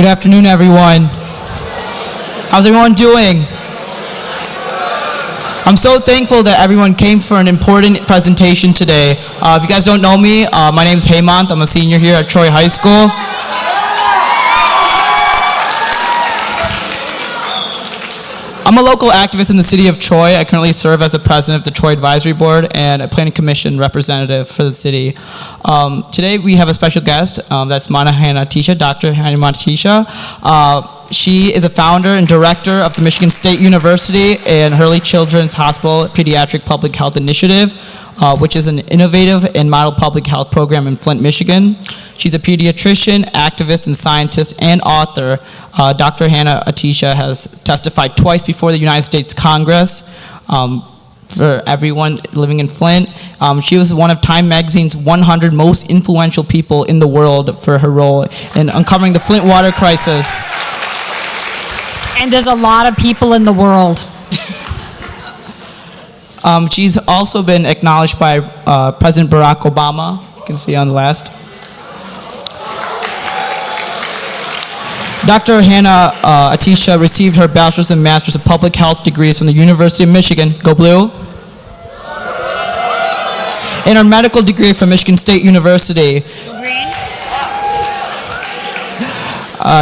Good afternoon, everyone. How's everyone doing? I'm so thankful that everyone came for an important presentation today. If you guys don't know me, my name is Hemant. I'm a senior here at Troy High School. I'm a local activist in the city of Troy. I currently serve as the president of the Troy Advisory Board and a planning commission representative for the city. Today we have a special guest, that's Hanna-Attisha, Dr. Hanna-Attisha. She is a founder and director of the Michigan State University and Hurley Children's Hospital Pediatric Public Health Initiative, which is an innovative and model public health program in Flint, Michigan. She's a pediatrician, activist, and scientist, and author. Dr. Hanna-Attisha has testified twice before the United States Congress for everyone living in Flint. She was one of Time Magazine's 100 most influential people in the world for her role in uncovering the Flint water crisis. And there's a lot of people in the world. She's also been acknowledged by President Barack Obama. You can see on the last. Dr. Hanna-Attisha received her bachelor's and master's of public health degrees from the University of Michigan, go Blue, and her medical degree from Michigan State University.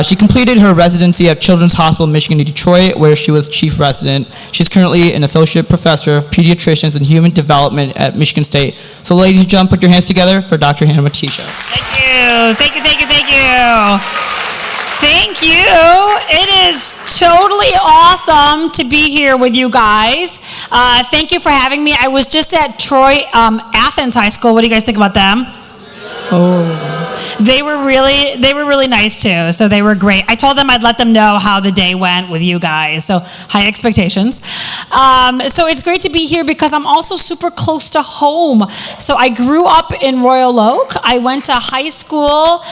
She completed her residency at Children's Hospital Michigan in Detroit, where she was chief resident. She's currently an associate professor of pediatricians and human development at Michigan State. So ladies and gentlemen, put your hands together for Dr. Hanna-Attisha. Thank you. Thank you, thank you, thank you. Thank you. It is totally awesome to be here with you guys. Thank you for having me. I was just at Troy Athens High School. What do you guys think about them? Oh. They were really nice too. So they were great. I told them I'd let them know how the day went with you guys. So high expectations. So it's great to be here because I'm also super close to home. So I grew up in Royal Oak. I went to high school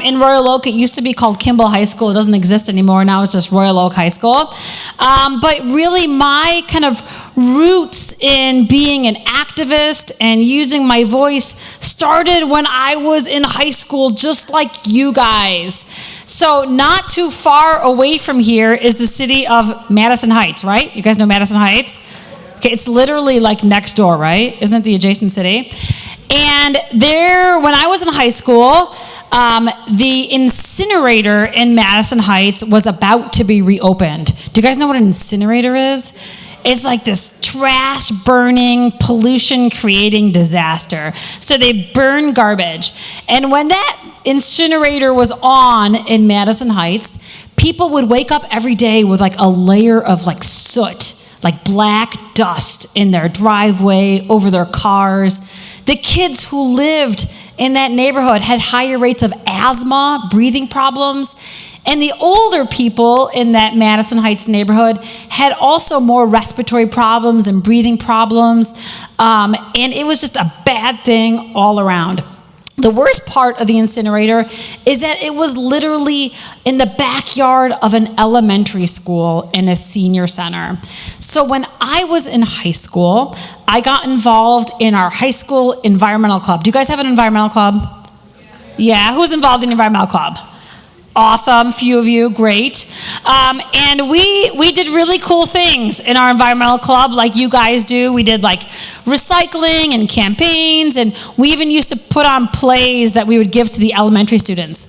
in Royal Oak. It used to be called Kimball High School. It doesn't exist anymore. Now it's just Royal Oak High School. But really my kind of roots in being an activist and using my voice started when I was in high school, just like you guys. So not too far away from here is the city of Madison Heights, right? You guys know Madison Heights? Okay, it's literally like next door, right? Isn't it the adjacent city? And there, when I was in high school, the incinerator in Madison Heights was about to be reopened. Do you guys know what an incinerator is? It's like this trash burning, pollution creating disaster. So they burn garbage. And when that incinerator was on in Madison Heights, people would wake up every day with like a layer of like soot, like black dust in their driveway, over their cars. The kids who lived in that neighborhood had higher rates of asthma, breathing problems. And the older people in that Madison Heights neighborhood had also more respiratory problems and breathing problems. And it was just a bad thing all around. The worst part of the incinerator is that it was literally in the backyard of an elementary school and a senior center. So when I was in high school, I got involved in our high school environmental club. Do you guys have an environmental club? Yeah, who's involved in the environmental club? Awesome, few of you, great. And we did really cool things in our environmental club like you guys do. We did like recycling and campaigns, and we even used to put on plays that we would give to the elementary students.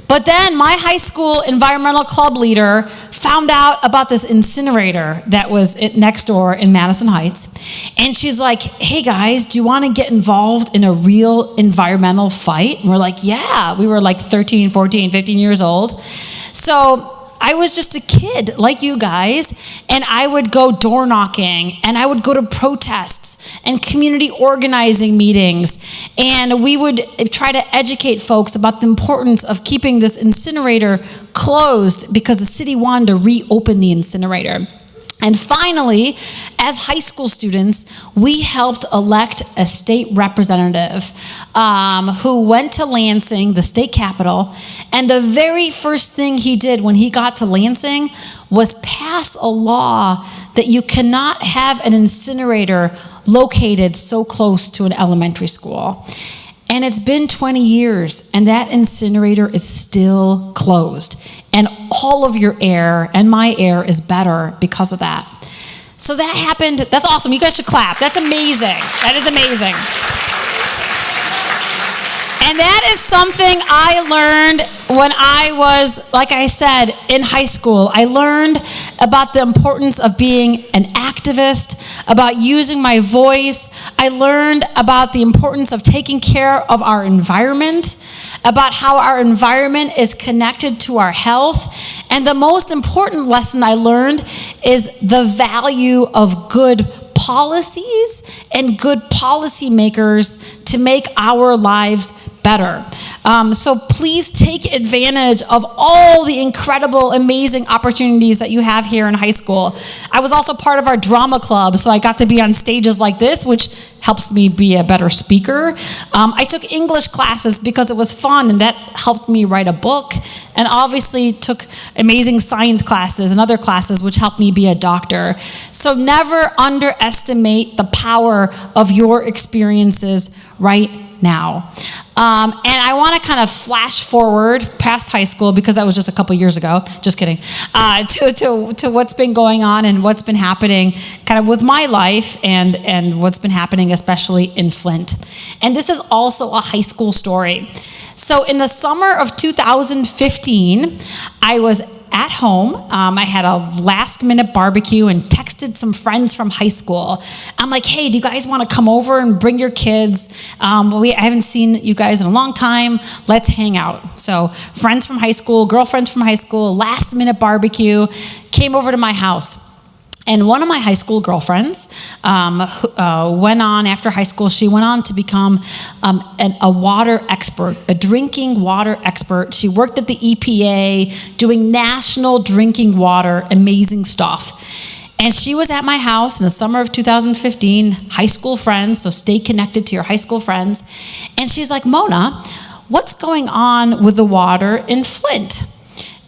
But then my high school environmental club leader found out about this incinerator that was next door in Madison Heights. And she's like, hey guys, do you want to get involved in a real environmental fight? And we're like, yeah. We were like 13, 14, 15 years old. So I was just a kid like you guys, and I would go door knocking, and I would go to protests and community organizing meetings, and we would try to educate folks about the importance of keeping this incinerator closed because the city wanted to reopen the incinerator. And finally, as high school students, we helped elect a state representative who went to Lansing, the state capital, and the very first thing he did when he got to Lansing was pass a law that you cannot have an incinerator located so close to an elementary school. And it's been 20 years, and that incinerator is still closed. And all of your air and my air is better because of that. So that happened. That's awesome. You guys should clap. That's amazing. That is amazing. And that is something I learned when I was, like I said, in high school. I learned about the importance of being an activist, about using my voice. I learned about the importance of taking care of our environment, about how our environment is connected to our health. And the most important lesson I learned is the value of good policies and good policymakers to make our lives better. So please take advantage of all the incredible, amazing opportunities that you have here in high school. I was also part of our drama club, so I got to be on stages like this, which helps me be a better speaker. I took English classes because it was fun, and that helped me write a book, and obviously took amazing science classes and other classes, which helped me be a doctor. So never underestimate the power of your experiences right now. And I want to kind of flash forward past high school, because that was just a couple years ago, just kidding, to what's been going on and what's been happening kind of with my life and what's been happening especially in Flint. And this is also a high school story. So in the summer of 2015, I was at home. I had a last-minute barbecue and texted some friends from high school. I'm like, hey, do you guys want to come over and bring your kids? I haven't seen you guys in a long time. Let's hang out. So friends from high school, girlfriends from high school, last-minute barbecue, came over to my house. And one of my high school girlfriends went on, after high school, she went on to become a water expert, a drinking water expert. She worked at the EPA doing national drinking water, amazing stuff. And she was at my house in the summer of 2015, high school friends, so stay connected to your high school friends. And she's like, Mona, what's going on with the water in Flint?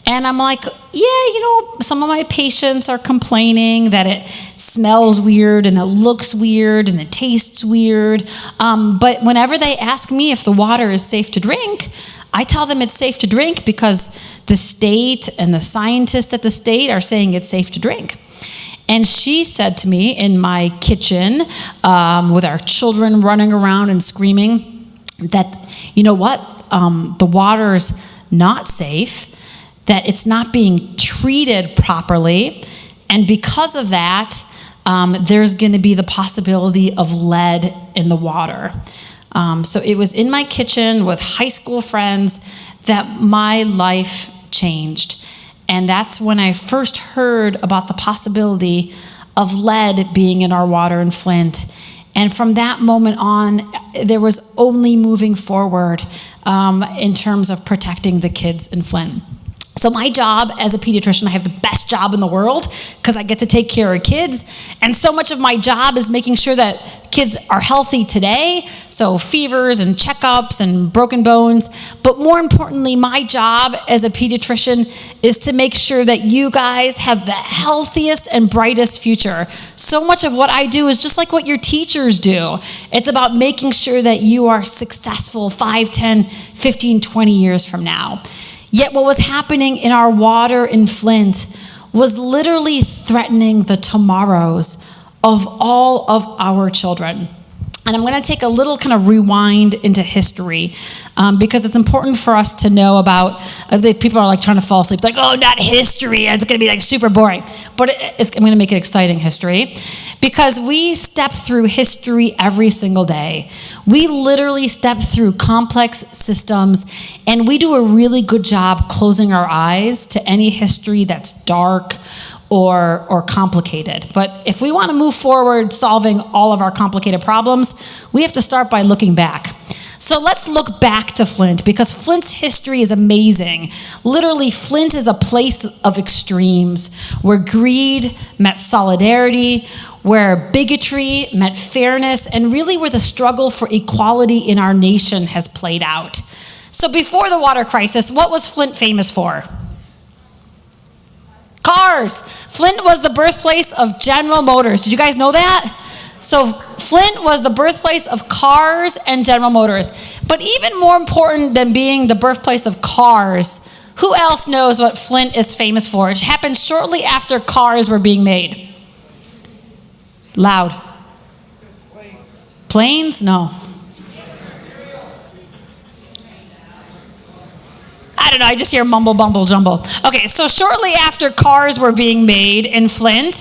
And I'm like, yeah, some of my patients are complaining that it smells weird and it looks weird and it tastes weird. But whenever they ask me if the water is safe to drink, I tell them it's safe to drink because the state and the scientists at the state are saying it's safe to drink. And she said to me in my kitchen with our children running around and screaming that, you know what, the water's not safe, that it's not being treated properly, and because of that, there's going to be the possibility of lead in the water. So it was in my kitchen with high school friends that my life changed. And that's when I first heard about the possibility of lead being in our water in Flint. And from that moment on, there was only moving forward in terms of protecting the kids in Flint. So my job as a pediatrician, I have the best job in the world because I get to take care of kids. And so much of my job is making sure that kids are healthy today. So fevers and checkups and broken bones. But more importantly, my job as a pediatrician is to make sure that you guys have the healthiest and brightest future. So much of what I do is just like what your teachers do. It's about making sure that you are successful 5, 10, 15, 20 years from now. Yet what was happening in our water in Flint was literally threatening the tomorrows of all of our children. And I'm going to take a little kind of rewind into history because it's important for us to know about, people are like trying to fall asleep, like, oh, not history, it's going to be like super boring. But I'm going to make it exciting history because we step through history every single day. We literally step through complex systems, and we do a really good job closing our eyes to any history that's dark or complicated. But if we want to move forward solving all of our complicated problems, we have to start by looking back. So let's look back to Flint, because Flint's history is amazing. Literally, Flint is a place of extremes, where greed met solidarity, where bigotry met fairness, and really where the struggle for equality in our nation has played out. So before the water crisis, what was Flint famous for? Cars. Flint was the birthplace of General Motors. Did you guys know that? So Flint was the birthplace of cars and General Motors. But even more important than being the birthplace of cars, who else knows what Flint is famous for? It happened shortly after cars were being made. Loud. Planes? No. I don't know, I just hear mumble, bumble, jumble. Okay, so shortly after cars were being made in Flint,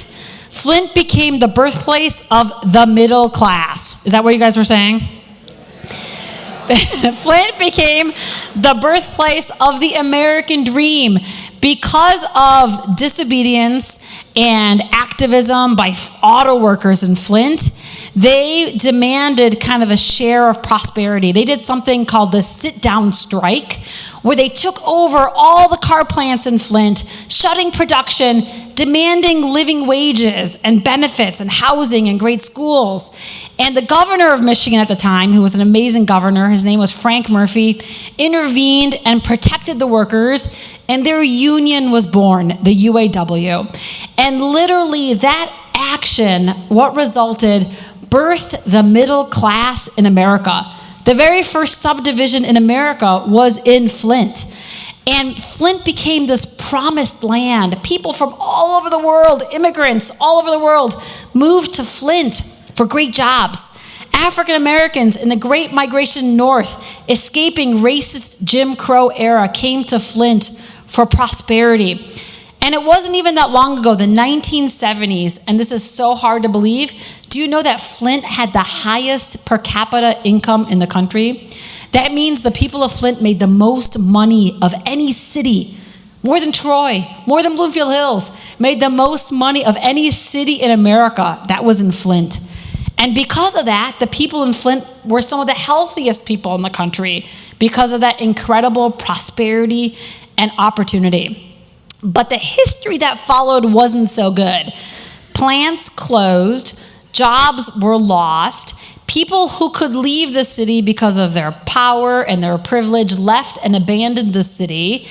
Flint became the birthplace of the middle class. Is that what you guys were saying? Flint became the birthplace of the American dream because of disobedience and activism by auto workers in Flint. They demanded kind of a share of prosperity. They did something called the sit-down strike, where they took over all the car plants in Flint, shutting production, demanding living wages and benefits and housing and great schools. And the governor of Michigan at the time, who was an amazing governor, his name was Frank Murphy, intervened and protected the workers, and their union was born, the UAW. And literally that action, what resulted, birthed the middle class in America. The very first subdivision in America was in Flint. And Flint became this promised land. People from all over the world, immigrants all over the world, moved to Flint for great jobs. African Americans in the Great Migration North, escaping racist Jim Crow era, came to Flint for prosperity. And it wasn't even that long ago, the 1970s, and this is so hard to believe. Do you know that Flint had the highest per capita income in the country? That means the people of Flint made the most money of any city, more than Troy, more than Bloomfield Hills, made the most money of any city in America. That was in Flint. And because of that, the people in Flint were some of the healthiest people in the country because of that incredible prosperity and opportunity. But the history that followed wasn't so good. Plants closed, jobs were lost, people who could leave the city because of their power and their privilege left and abandoned the city,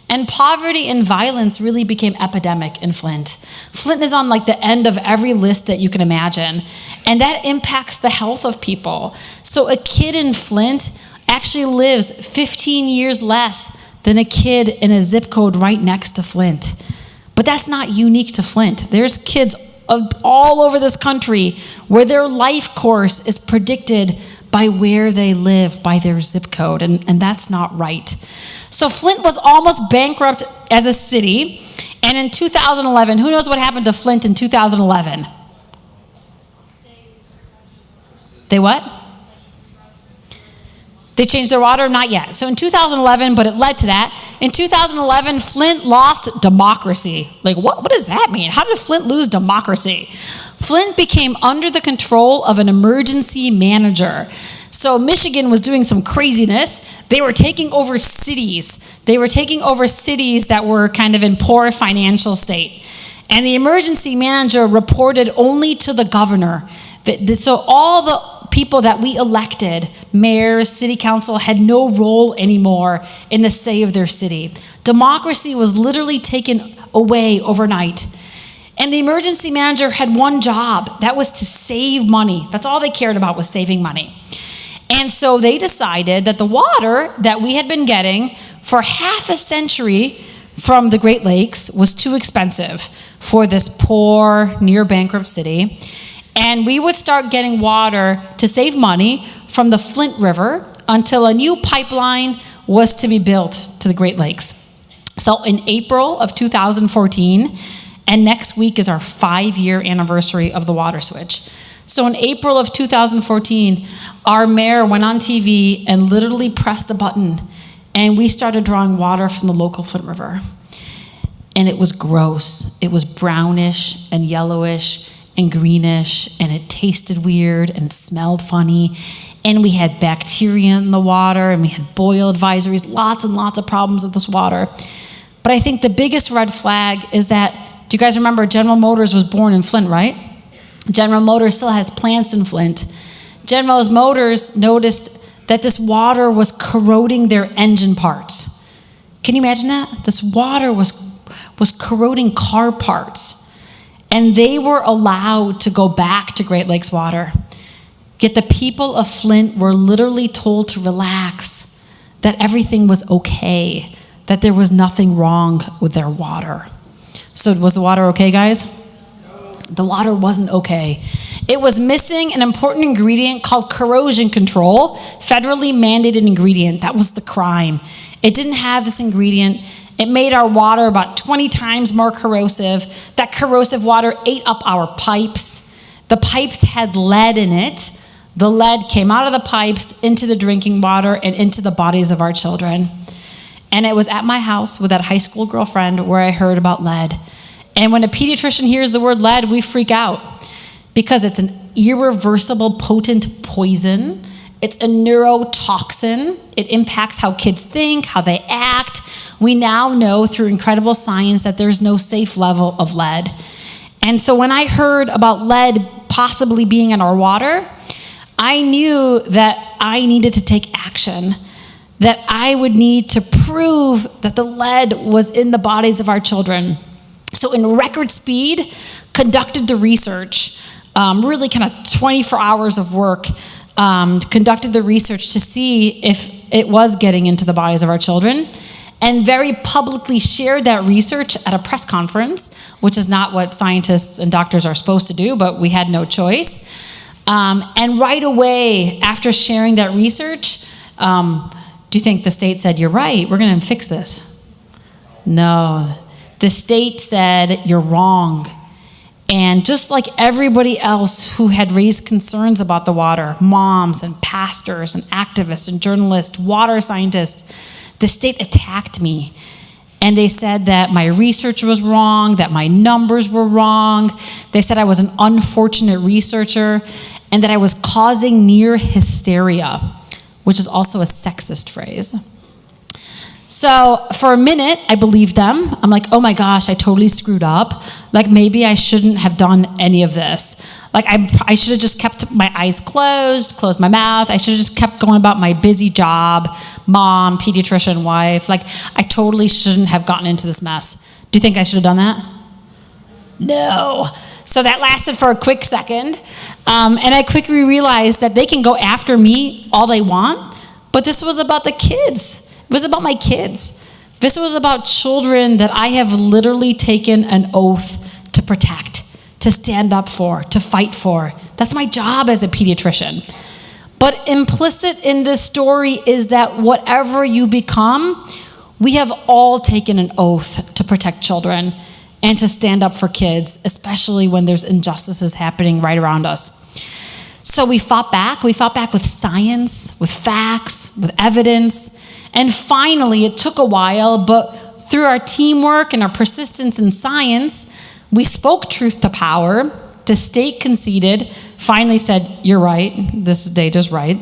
and poverty and violence really became epidemic in Flint. Flint is on like the end of every list that you can imagine, and that impacts the health of people. So a kid in Flint actually lives 15 years less than a kid in a zip code right next to Flint. But that's not unique to Flint. There's kids all over this country where their life course is predicted by where they live, by their zip code, and that's not right. So Flint was almost bankrupt as a city, and in 2011, who knows what happened to Flint in 2011? They what? They changed their water? Not yet. So in 2011, but it led to that. In 2011, Flint lost democracy. Like, what does that mean? How did Flint lose democracy? Flint became under the control of an emergency manager. So Michigan was doing some craziness. They were taking over cities. They were taking over cities that were kind of in poor financial state. And the emergency manager reported only to the governor. So all the people that we elected, mayors, city council, had no role anymore in the say of their city. Democracy was literally taken away overnight. And the emergency manager had one job, that was to save money. That's all they cared about, was saving money. And so they decided that the water that we had been getting for half a century from the Great Lakes was too expensive for this poor, near bankrupt city. And we would start getting water to save money from the Flint River until a new pipeline was to be built to the Great Lakes. So in April of 2014, and next week is our 5-year anniversary of the water switch. So in April of 2014, our mayor went on TV and literally pressed a button, and we started drawing water from the local Flint River. And it was gross. It was brownish and yellowish and greenish, and it tasted weird and smelled funny, and we had bacteria in the water, and we had boil advisories, lots and lots of problems with this water. But I think the biggest red flag is that, do you guys remember General Motors was born in Flint, right? General Motors still has plants in Flint. General Motors noticed that this water was corroding their engine parts. Can you imagine that? This water was corroding car parts. and they were allowed to go back to Great Lakes water. Yet the people of Flint were literally told to relax, that everything was okay, that there was nothing wrong with their water. So was the water okay, guys? The water wasn't okay. It was missing an important ingredient called corrosion control, federally mandated ingredient. That was the crime. It didn't have this ingredient. It made our water about 20 times more corrosive. That corrosive water ate up our pipes. The pipes had lead in it. The lead came out of the pipes into the drinking water and into the bodies of our children. And it was at my house with that high school girlfriend where I heard about lead. And when a pediatrician hears the word lead, we freak out because it's an irreversible, potent poison. It's a neurotoxin. It impacts how kids think, how they act. We now know through incredible science that there's no safe level of lead. And so when I heard about lead possibly being in our water, I knew that I needed to take action, that I would need to prove that the lead was in the bodies of our children. So in record speed, conducted the research, really kind of 24 hours of work, conducted the research to see if it was getting into the bodies of our children, and very publicly shared that research at a press conference, which is not what scientists and doctors are supposed to do, but we had no choice. And right away, after sharing that research, do you think the state said, "You're right, we're going to fix this"? No. The state said, "You're wrong." And just like everybody else who had raised concerns about the water, moms and pastors and activists and journalists, water scientists, the state attacked me. And they said that my research was wrong, that my numbers were wrong. They said I was an unfortunate researcher and that I was causing near hysteria, which is also a sexist phrase. So for a minute, I believed them. I'm like, oh my gosh, I totally screwed up. Like maybe I shouldn't have done any of this. Like I should have just kept my eyes closed my mouth. I should have just kept going about my busy job, mom, pediatrician, wife. Like I totally shouldn't have gotten into this mess. Do you think I should have done that? No. So that lasted for a quick second. And I quickly realized that they can go after me all they want, but this was about the kids. It was about my kids. This was about children that I have literally taken an oath to protect, to stand up for, to fight for. That's my job as a pediatrician. But implicit in this story is that whatever you become, we have all taken an oath to protect children and to stand up for kids, especially when there's injustices happening right around us. So we fought back. We fought back with science, with facts, with evidence. And finally, it took a while, but through our teamwork and our persistence in science, we spoke truth to power. The state conceded, finally said, "You're right, this data's right."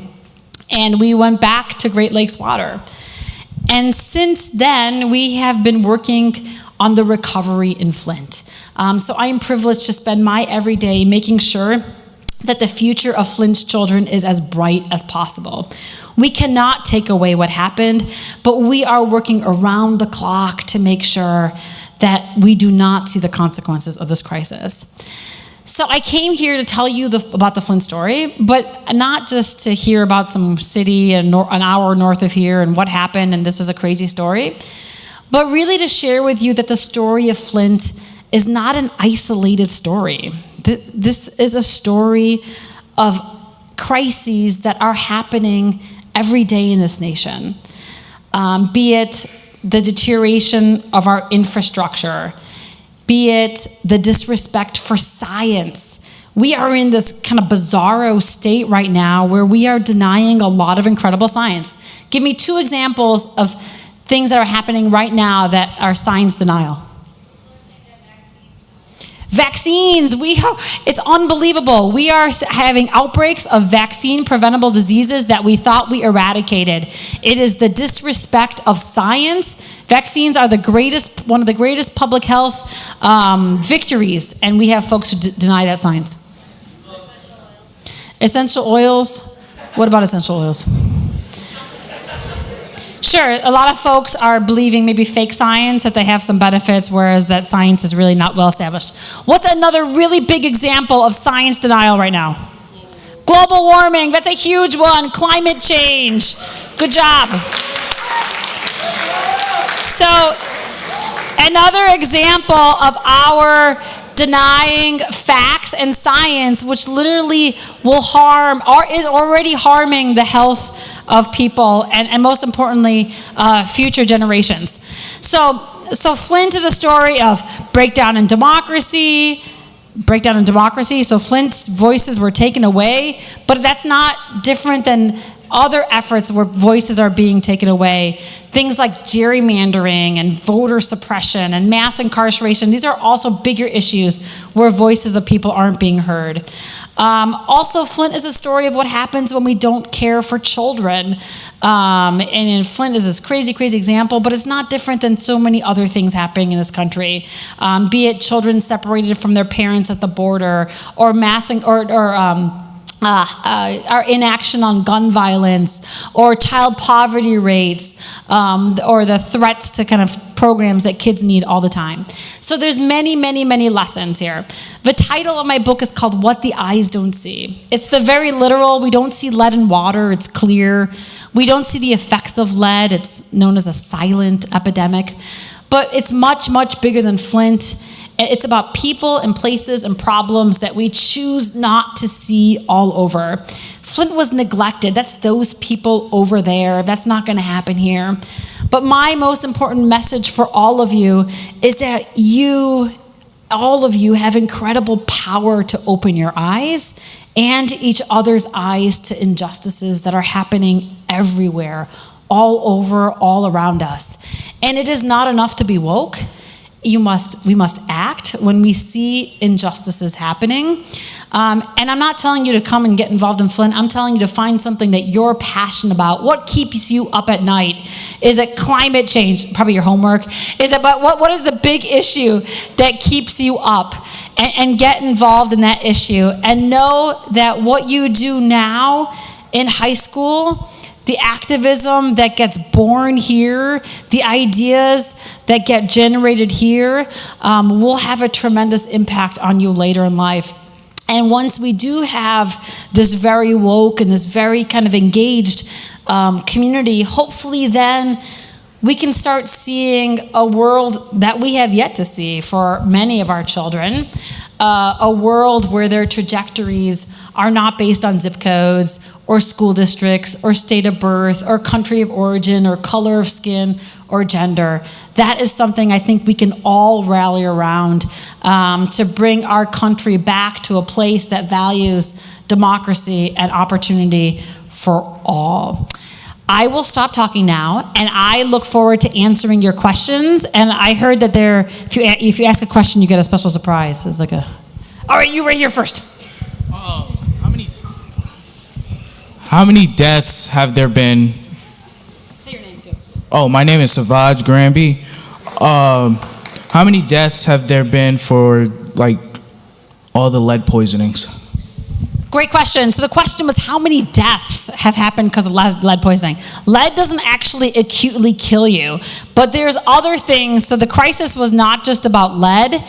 And we went back to Great Lakes water. And since then, we have been working on the recovery in Flint. So I am privileged to spend my everyday making sure that the future of Flint's children is as bright as possible. We cannot take away what happened, but we are working around the clock to make sure that we do not see the consequences of this crisis. So I came here to tell you about the Flint story, but not just to hear about some city an hour north of here and what happened and this is a crazy story, but really to share with you that the story of Flint is not an isolated story. This is a story of crises that are happening every day in this nation, be it the deterioration of our infrastructure, be it the disrespect for science. We are in this kind of bizarro state right now where we are denying a lot of incredible science. Give me 2 examples of things that are happening right now that are science denial. Vaccines, it's unbelievable. We are having outbreaks of vaccine-preventable diseases that we thought we eradicated. It is the disrespect of science. Vaccines are one of the greatest public health victories, and we have folks who deny that science. Essential oils. What about essential oils? Sure, a lot of folks are believing maybe fake science, that they have some benefits, whereas that science is really not well established. What's another really big example of science denial right now? Global warming, that's a huge one. Climate change. Good job. So, another example of our denying facts and science, which literally will harm or is already harming the health of people and most importantly, future generations. So Flint is a story of breakdown in democracy. So Flint's voices were taken away, but that's not different than other efforts where voices are being taken away. Things like gerrymandering and voter suppression and mass incarceration. These are also bigger issues where voices of people aren't being heard. Also, Flint is a story of what happens when we don't care for children. And Flint is this crazy, crazy example, but it's not different than so many other things happening in this country. Be it children separated from their parents at the border, or our inaction on gun violence, or child poverty rates, or the threats to kind of programs that kids need all the time. So there's many, many, many lessons here. The title of my book is called What the Eyes Don't See. It's the very literal. We don't see lead in water. It's clear. We don't see the effects of lead. It's known as a silent epidemic. But it's much, much bigger than Flint. It's about people and places and problems that we choose not to see all over. Flint was neglected. That's those people over there. That's not going to happen here. But my most important message for all of you is that all of you have incredible power to open your eyes and each other's eyes to injustices that are happening everywhere, all over, all around us. And it is not enough to be woke. We must act when we see injustices happening. And I'm not telling you to come and get involved in Flint. I'm telling you to find something that you're passionate about. What keeps you up at night? Is it climate change? Probably your homework. Is it, but what is the big issue that keeps you up? And get involved in that issue. And know that what you do now in high school, the activism that gets born here, the ideas that get generated here, will have a tremendous impact on you later in life. And once we do have this very woke and this very kind of engaged community, hopefully then we can start seeing a world that we have yet to see for many of our children, a world where their trajectories are not based on zip codes or school districts or state of birth or country of origin or color of skin or gender. That is something I think we can all rally around to bring our country back to a place that values democracy and opportunity for all. I will stop talking now, and I look forward to answering your questions. And I heard that if you ask a question, you get a special surprise. It's like all right, you right here first. How many deaths have there been? Say your name too. Oh, my name is Savaj Granby. How many deaths have there been for all the lead poisonings? Great question. So the question was, how many deaths have happened because of lead poisoning? Lead doesn't actually acutely kill you, but there's other things. So the crisis was not just about lead.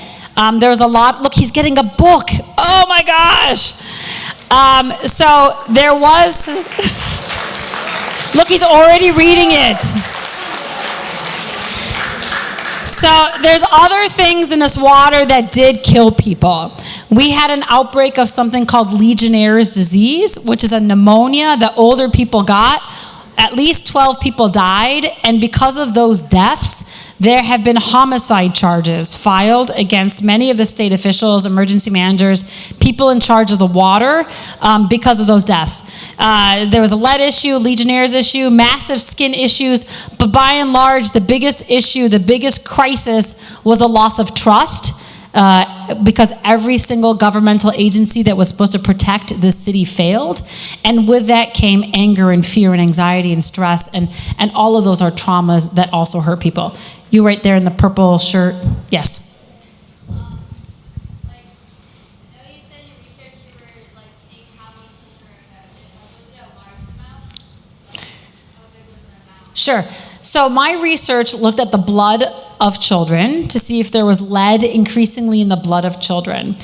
There was a lot. Look, he's getting a book. Oh my gosh. So there was, look, he's already reading it. So there's other things in this water that did kill people. We had an outbreak of something called Legionnaire's disease, which is a pneumonia that older people got. At least 12 people died, and because of those deaths, there have been homicide charges filed against many of the state officials, emergency managers, people in charge of the water because of those deaths. There was a lead issue, Legionnaire's issue, massive skin issues, but by and large, the biggest issue, the biggest crisis was a loss of trust. Because every single governmental agency that was supposed to protect the city failed. And with that came anger and fear and anxiety and stress. And all of those are traumas that also hurt people. You right there in the purple shirt. Yes. Sure. So my research looked at the blood of children to see if there was lead increasingly in the blood of children.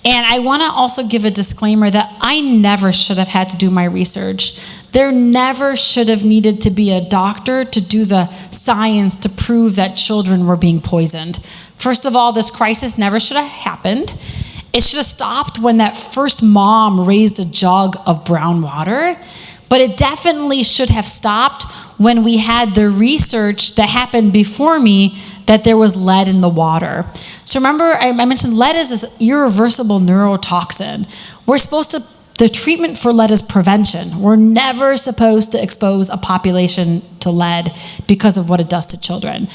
And I want to also give a disclaimer that I never should have had to do my research. There never should have needed to be a doctor to do the science to prove that children were being poisoned. First of all, this crisis never should have happened. It should have stopped when that first mom raised a jug of brown water. But it definitely should have stopped when we had the research that happened before me that there was lead in the water. So remember, I mentioned lead is this irreversible neurotoxin. The treatment for lead is prevention. We're never supposed to expose a population to lead because of what it does to children.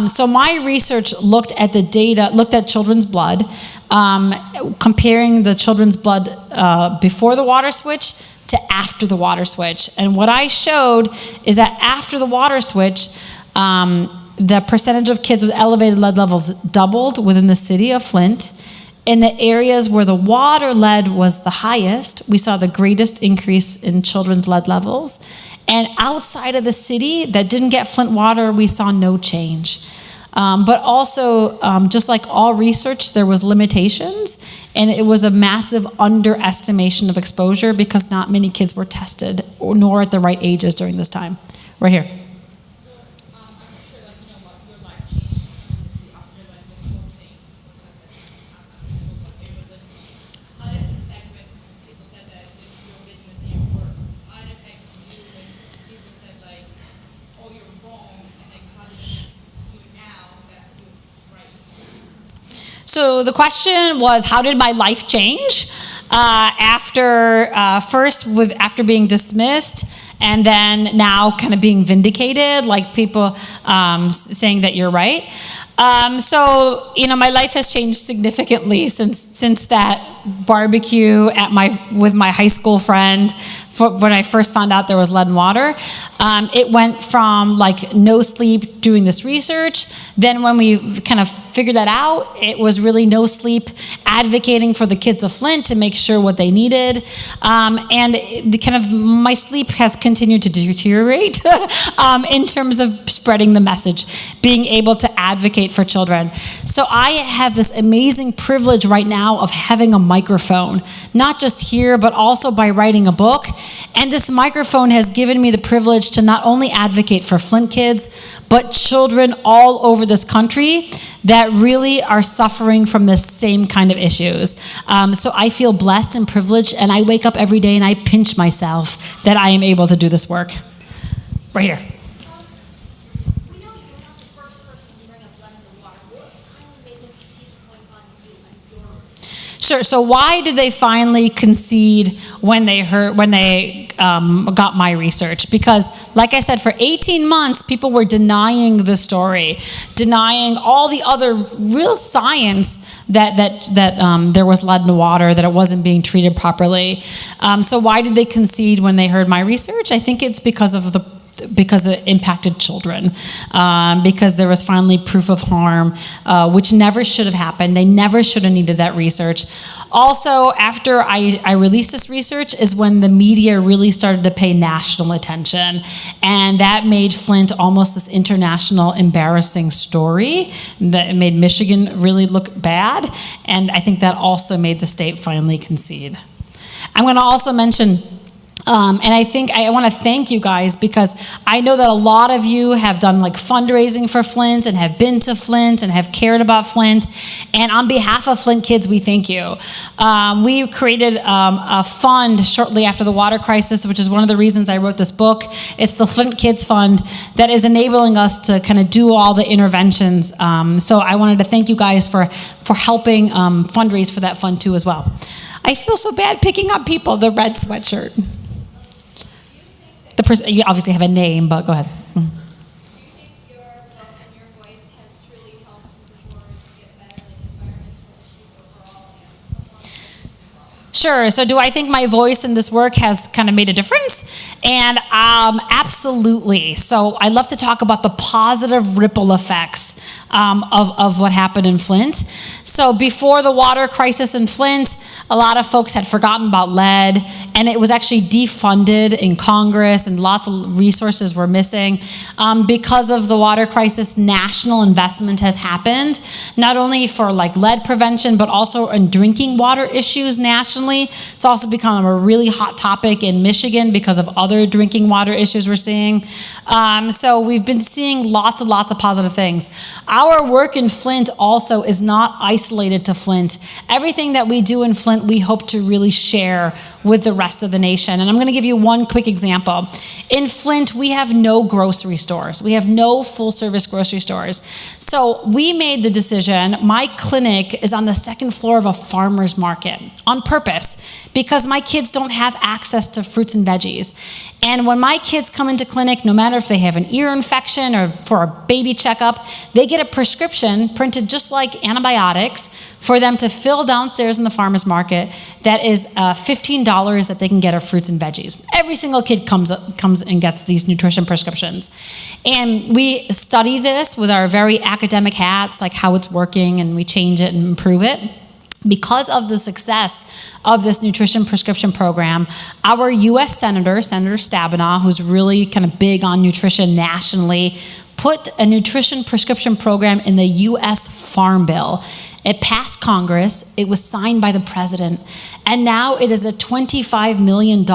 So my research looked at the data, looked at children's blood, comparing the children's blood before the water switch to after the water switch. And what I showed is that after the water switch, the percentage of kids with elevated lead levels doubled within the city of Flint. In the areas where the water lead was the highest, we saw the greatest increase in children's lead levels. And outside of the city that didn't get Flint water, we saw no change. But also, just like all research, there was limitations, and it was a massive underestimation of exposure because not many kids were tested, nor at the right ages during this time. Right here. So the question was, how did my life change after being dismissed, and then now kind of being vindicated, like people saying that you're right. So my life has changed significantly since that barbecue with my high school friend. When I first found out there was lead in water, it went from like no sleep doing this research. Then when we kind of figured that out, it was really no sleep advocating for the kids of Flint to make sure what they needed. And my sleep has continued to deteriorate in terms of spreading the message, being able to advocate for children. So I have this amazing privilege right now of having a microphone, not just here, but also by writing a book. And this microphone has given me the privilege to not only advocate for Flint kids, but children all over this country that really are suffering from the same kind of issues. So I feel blessed and privileged, and I wake up every day and I pinch myself that I am able to do this work. Right here. We know you're not the first person to bring up lead in the water. What finally made them concede the point on you and your research? Sure. So why did they finally concede when they got my research? Because, like I said, for 18 months, people were denying the story, denying all the other real science that there was lead in the water, that it wasn't being treated properly. So why did they concede when they heard my research? I think it's because it impacted children, because there was finally proof of harm, which never should have happened. They never should have needed that research. Also, after I released this research is when the media really started to pay national attention, and that made Flint almost this international embarrassing story that made Michigan really look bad, and I think that also made the state finally concede. I'm going to also mention and I think I want to thank you guys, because I know that a lot of you have done like fundraising for Flint and have been to Flint and have cared about Flint. And on behalf of Flint kids, we thank you. We created a fund shortly after the water crisis, which is one of the reasons I wrote this book. It's the Flint Kids Fund that is enabling us to kind of do all the interventions. So I wanted to thank you guys for helping fundraise for that fund too as well. I feel so bad picking up people, the red sweatshirt. The person, you obviously have a name, but go ahead. Do you think your book and your voice has truly helped move forward to get better environmental issues overall? Sure. So do I think my voice in this work has kind of made a difference? And absolutely. So I love to talk about the positive ripple effects of what happened in Flint. So before the water crisis in Flint, a lot of folks had forgotten about lead. and it was actually defunded in Congress, and lots of resources were missing. Because of the water crisis, national investment has happened, not only for like lead prevention, but also in drinking water issues nationally. It's also become a really hot topic in Michigan because of other drinking water issues we're seeing. So we've been seeing lots and lots of positive things. Our work in Flint also is not isolated to Flint. Everything that we do in Flint, we hope to really share with the rest of the nation. And I'm going to give you one quick example. In Flint, we have no grocery stores. We have no full-service grocery stores. So we made the decision, my clinic is on the second floor of a farmer's market on purpose because my kids don't have access to fruits and veggies. And when my kids come into clinic, no matter if they have an ear infection or for a baby checkup, they get a prescription printed just like antibiotics for them to fill downstairs in the farmer's market that is $15 that they can get of fruits and veggies. Every single kid comes and gets these nutrition prescriptions. And we study this with our very academic hats, like how it's working, and we change it and improve it. Because of the success of this nutrition prescription program, our U.S. Senator Stabenow, who's really kind of big on nutrition nationally, put a nutrition prescription program in the U.S. Farm Bill. It passed Congress, it was signed by the president, and now it is a $25 million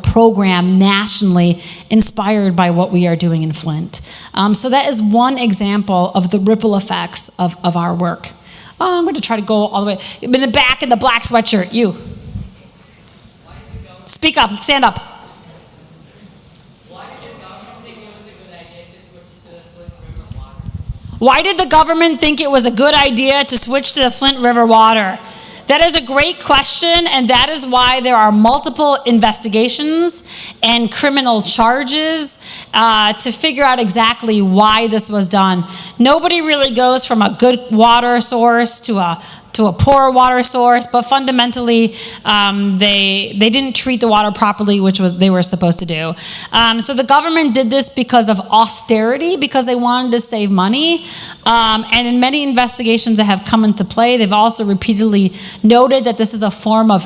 program nationally inspired by what we are doing in Flint. So that is one example of the ripple effects of our work. I'm going to try to go all the way. In the back in the black sweatshirt, you. Speak up, stand up. Why did the government think it was a good idea to switch to the Flint River water? That is a great question, and that is why there are multiple investigations and criminal charges to figure out exactly why this was done. Nobody really goes from a good water source to a poor water source, but fundamentally they didn't treat the water properly, which was they were supposed to do. So the government did this because of austerity, because they wanted to save money. And in many investigations that have come into play, they've also repeatedly noted that this is a form of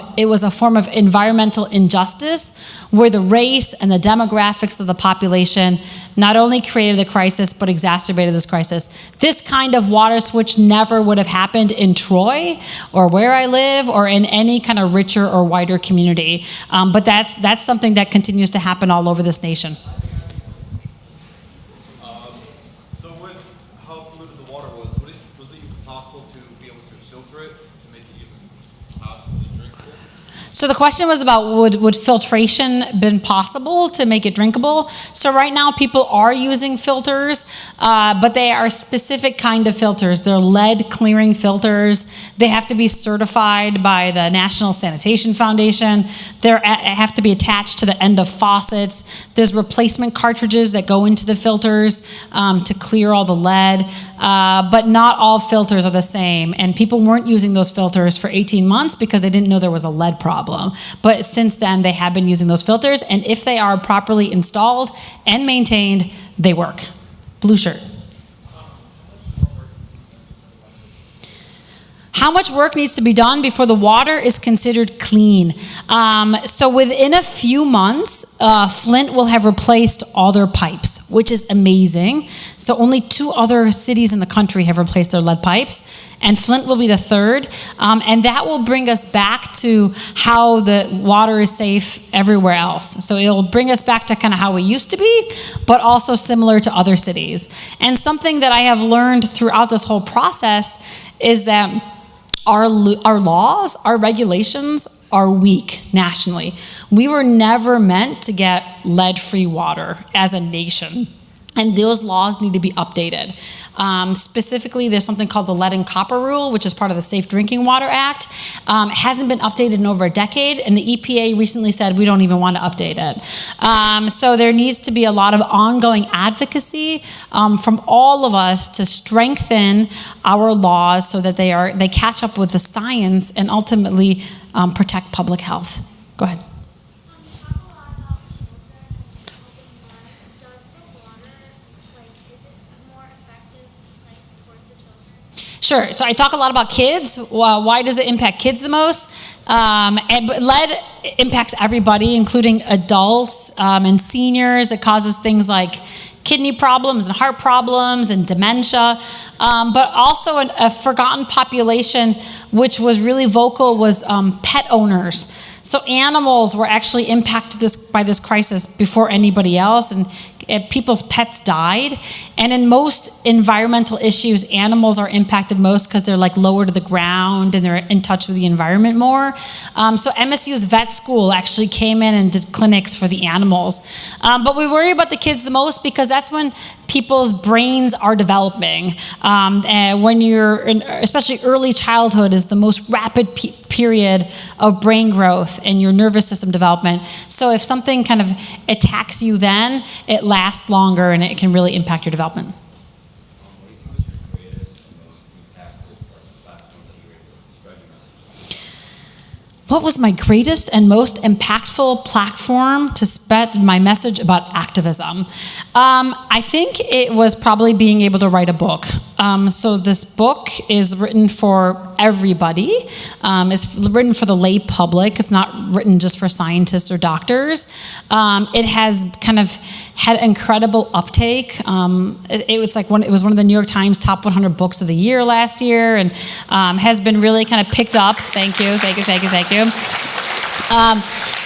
environmental injustice, where the race and the demographics of the population not only created the crisis, but exacerbated this crisis. This kind of water switch never would have happened in Troy or where I live or in any kind of richer or wider community. But that's something that continues to happen all over this nation. So with how polluted the water was it even possible to be able to filter it to make it even possibly drinkable? So the question was about would filtration been possible to make it drinkable? So right now people are using filters, but they are specific kind of filters. They're lead clearing filters. They have to be certified by the National Sanitation Foundation. They have to be attached to the end of faucets. There's replacement cartridges that go into the filters to clear all the lead, but not all filters are the same. And people weren't using those filters for 18 months because they didn't know there was a lead problem. But since then, they have been using those filters, and if they are properly installed and maintained, they work. Blue shirt. How much work needs to be done before the water is considered clean? So within a few months, Flint will have replaced all their pipes, which is amazing. So only 2 other cities in the country have replaced their lead pipes, and Flint will be the 3rd. And that will bring us back to how the water is safe everywhere else. So it'll bring us back to kind of how we used to be, but also similar to other cities. And something that I have learned throughout this whole process is that our laws, our regulations are weak nationally. We were never meant to get lead-free water as a nation. And those laws need to be updated. Specifically, there's something called the Lead and Copper Rule, which is part of the Safe Drinking Water Act. It hasn't been updated in over a decade, and the EPA recently said we don't even want to update it. So there needs to be a lot of ongoing advocacy from all of us to strengthen our laws so that they catch up with the science and ultimately protect public health. Go ahead. Sure. So I talk a lot about kids. Why does it impact kids the most? But lead impacts everybody, including adults and seniors. It causes things like kidney problems and heart problems and dementia, but also a forgotten population which was really vocal was pet owners. So animals were actually impacted by this crisis before anybody else, and people's pets died. And in most environmental issues, animals are impacted most because they're like lower to the ground and they're in touch with the environment more. So MSU's vet school actually came in and did clinics for the animals. But we worry about the kids the most because that's when people's brains are developing. And when you're, especially early childhood is the most rapid period of brain growth and your nervous system development. So if something kind of attacks you then, it lasts longer and it can really impact your development. What was my greatest and most impactful platform to spread my message about activism? I think it was probably being able to write a book. So this book is written for everybody. It's written for the lay public. It's not written just for scientists or doctors. It has kind of had incredible uptake. It was one of the New York Times top 100 books of the year last year, and has been really kind of picked up. Thank you.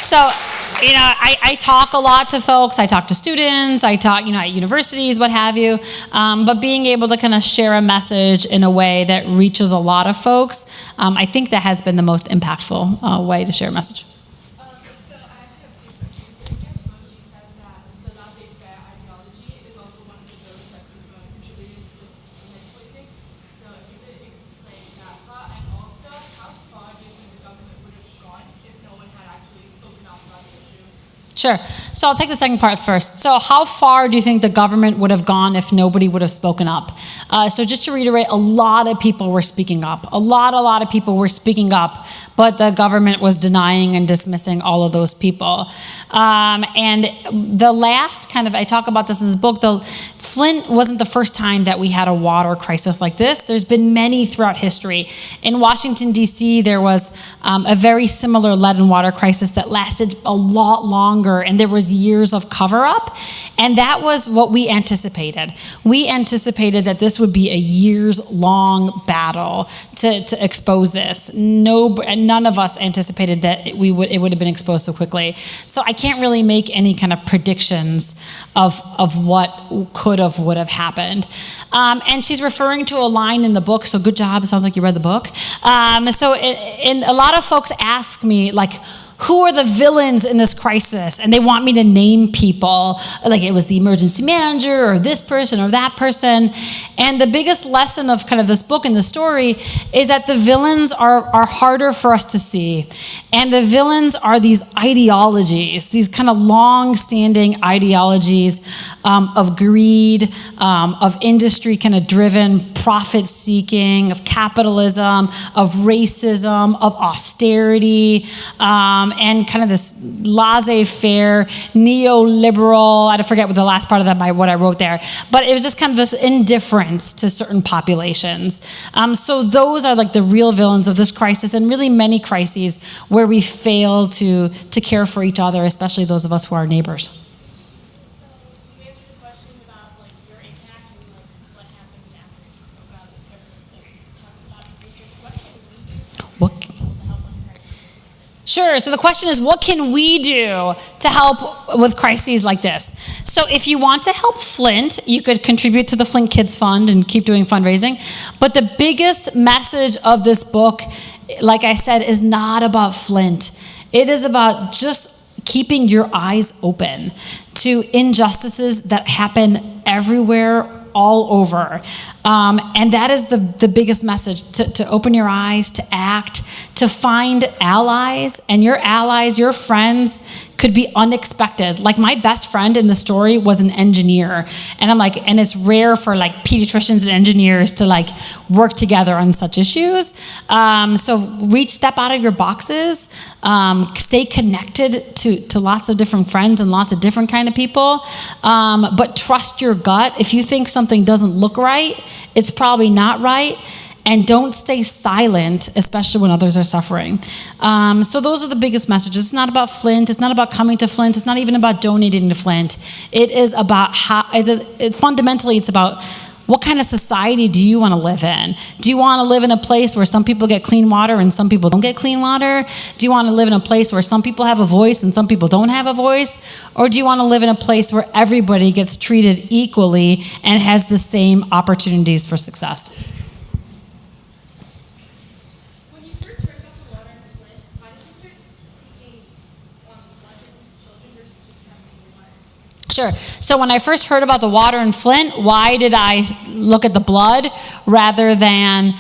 So, I talk a lot to folks. I talk to students. I talk, at universities, what have you. But being able to kind of share a message in a way that reaches a lot of folks, I think that has been the most impactful way to share a message. So I actually have two questions. You said that the laissez-faire ideology is also one of the those that contributed to the legislating. So if you could explain that part, and also how far do you think the government would have gone if no one had actually spoken out about the issue? Sure. So I'll take the second part first. So how far do you think the government would have gone if nobody would have spoken up? So just to reiterate, a lot of people were speaking up. A lot of people were speaking up, but the government was denying and dismissing all of those people. And the last I talk about this in this book, Flint wasn't the first time that we had a water crisis like this. There's been many throughout history. In Washington, D.C., there was a very similar lead and water crisis that lasted a lot longer, and there was years of cover-up, and that was what we anticipated. We anticipated that this would be a years-long battle to expose this. None of us anticipated that it would have been exposed so quickly. So I can't really make any kind of predictions of what would have happened. And she's referring to a line in the book, so good job, it sounds like you read the book. So a lot of folks ask me, who are the villains in this crisis? And they want me to name people, like it was the emergency manager or this person or that person. And the biggest lesson of kind of this book and the story is that the villains are harder for us to see. And the villains are these ideologies, these kind of long-standing ideologies of greed, of industry kind of driven profit-seeking, of capitalism, of racism, of austerity, and kind of this laissez-faire, neoliberal, I forget what the last part of that, what I wrote there, but it was just kind of this indifference to certain populations. So those are the real villains of this crisis, and really many crises where we fail to care for each other, especially those of us who are neighbors. So you answered the question about your impact and what happened after you spoke about talking about research. What can we do to help with crises? Sure. So the question is, what can we do to help with crises like this? So if you want to help Flint, you could contribute to the Flint Kids Fund and keep doing fundraising. But the biggest message of this book, like I said, is not about Flint. It is about just keeping your eyes open to injustices that happen everywhere, all over. And that is the biggest message, to open your eyes, to act, to find allies. And your allies, your friends, could be unexpected. My best friend in the story was an engineer. And and it's rare for pediatricians and engineers to work together on such issues. So step out of your boxes, stay connected to lots of different friends and lots of different kind of people. But trust your gut. If you think something doesn't look right, it's probably not right. and don't stay silent, especially when others are suffering. So those are the biggest messages. It's not about Flint. It's not about coming to Flint. It's not even about donating to Flint. It is about fundamentally, it's about what kind of society do you want to live in? Do you want to live in a place where some people get clean water and some people don't get clean water? Do you want to live in a place where some people have a voice and some people don't have a voice? Or do you want to live in a place where everybody gets treated equally and has the same opportunities for success? When you first heard about the water in Flint, why did you start taking lessons with children versus just testing the water? Sure. So when I first heard about the water in Flint, why did I look at the blood rather than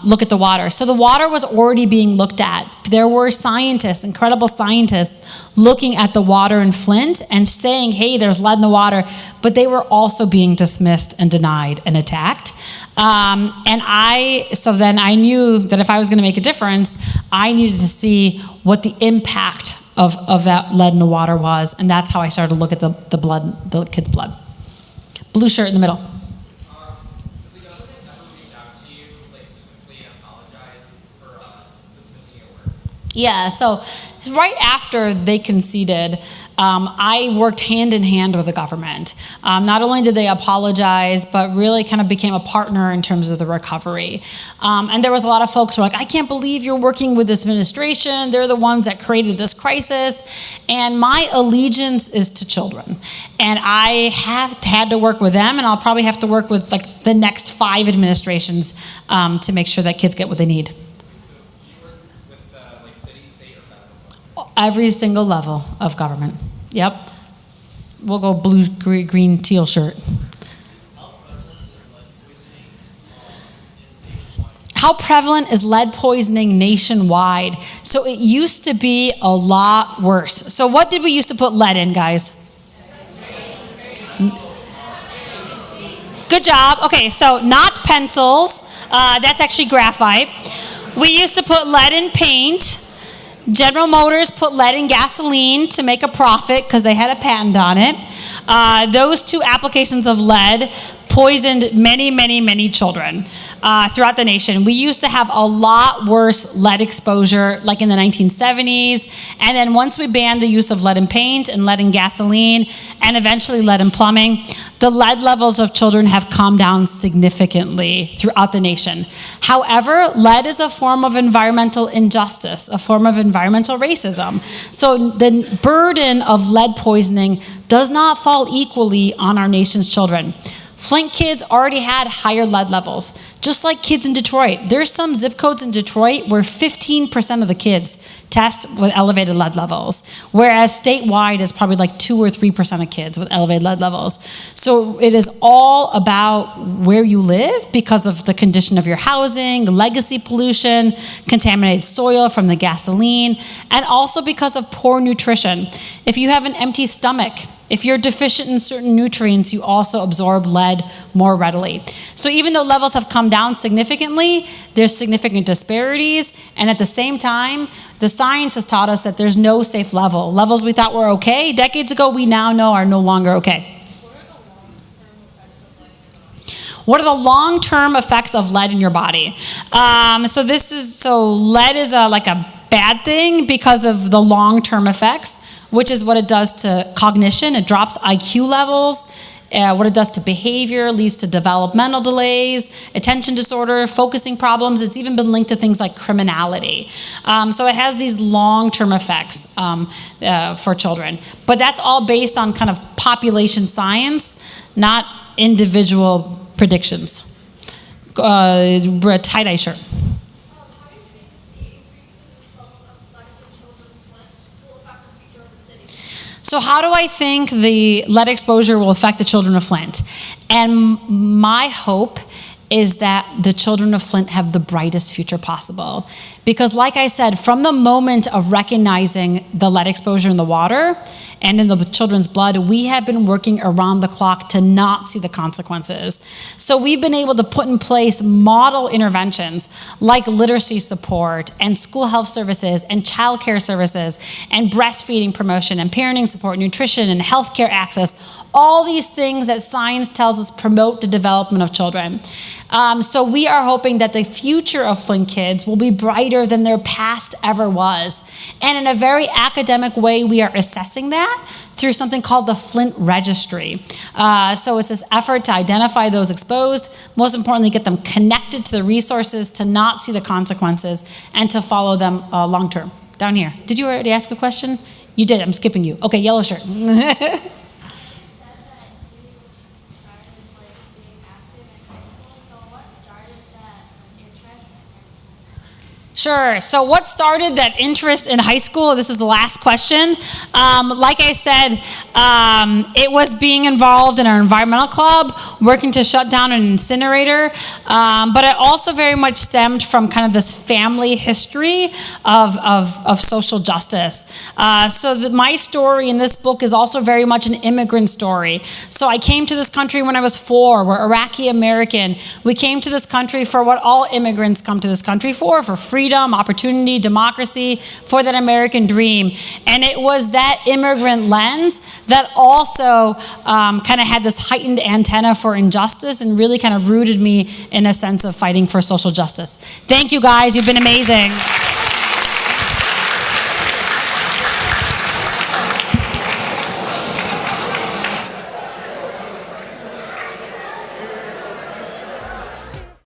look at the water? So the water was already being looked at. There were scientists, incredible scientists, looking at the water in Flint and saying, hey, there's lead in the water, but they were also being dismissed and denied and attacked. So then I knew that if I was going to make a difference, I needed to see what the impact of that lead in the water was, and that's how I started to look at the blood, the kid's blood. Blue shirt in the middle. Did the government ever reach out to you, like specifically apologize for dismissing your work? Yeah, so right after they conceded, I worked hand in hand with the government. Not only did they apologize, but really kind of became a partner in terms of the recovery. And there was a lot of folks who were like, I can't believe you're working with this administration. They're the ones that created this crisis. And my allegiance is to children. And I have had to work with them, and I'll probably have to work with like the next 5 administrations to make sure that kids get what they need. Every single level of government. Yep. We'll go blue, green, teal shirt. How prevalent is lead poisoning nationwide? So it used to be a lot worse. So what did we used to put lead in, guys? Good job. Okay, so not pencils. That's actually graphite. We used to put lead in paint. General Motors put lead in gasoline to make a profit because they had a patent on it. Those 2 applications of lead poisoned many, many, many children throughout the nation. We used to have a lot worse lead exposure, like in the 1970s. And then once we banned the use of lead in paint and lead in gasoline and eventually lead in plumbing, the lead levels of children have come down significantly throughout the nation. However, lead is a form of environmental injustice, a form of environmental racism. So the burden of lead poisoning does not fall equally on our nation's children. Flint kids already had higher lead levels, just like kids in Detroit. There's some zip codes in Detroit where 15% of the kids test with elevated lead levels, whereas statewide is probably like 2 or 3% of kids with elevated lead levels. So it is all about where you live because of the condition of your housing, legacy pollution, contaminated soil from the gasoline, and also because of poor nutrition. If you have an empty stomach, if you're deficient in certain nutrients, you also absorb lead more readily. So even though levels have come down significantly, there's significant disparities, and at the same time, the science has taught us that there's no safe level. Levels we thought were okay decades ago, we now know are no longer okay. What are the long-term effects of lead in your body? So lead is like a bad thing because of the long-term effects, which is what it does to cognition. It drops IQ levels. What it does to behavior leads to developmental delays, attention disorder, focusing problems. It's even been linked to things like criminality. So it has these long-term effects for children. But that's all based on kind of population science, not individual predictions. Tie-dye shirt. So how do I think the lead exposure will affect the children of Flint? And my hope is that the children of Flint have the brightest future possible. Because like I said, from the moment of recognizing the lead exposure in the water and in the children's blood, we have been working around the clock to not see the consequences. So we've been able to put in place model interventions like literacy support and school health services and child care services and breastfeeding promotion and parenting support, nutrition and healthcare access, all these things that science tells us promote the development of children. So we are hoping that the future of Flint kids will be brighter than their past ever was. And in a very academic way, we are assessing that through something called the Flint Registry. So it's this effort to identify those exposed, most importantly, get them connected to the resources, to not see the consequences, and to follow them long term. Down here. Did you already ask a question? You did. I'm skipping you. Okay, yellow shirt. Sure. So what started that interest in high school? This is the last question. Like I said, it was being involved in our environmental club, working to shut down an incinerator. But it also very much stemmed from kind of this family history of social justice. My story in this book is also very much an immigrant story. So I came to this country when I was 4. We're Iraqi American. We came to this country for what all immigrants come to this country for freedom, opportunity, democracy, for that American dream. And it was that immigrant lens that also kind of had this heightened antenna for injustice and really kind of rooted me in a sense of fighting for social justice. Thank you guys, you've been amazing.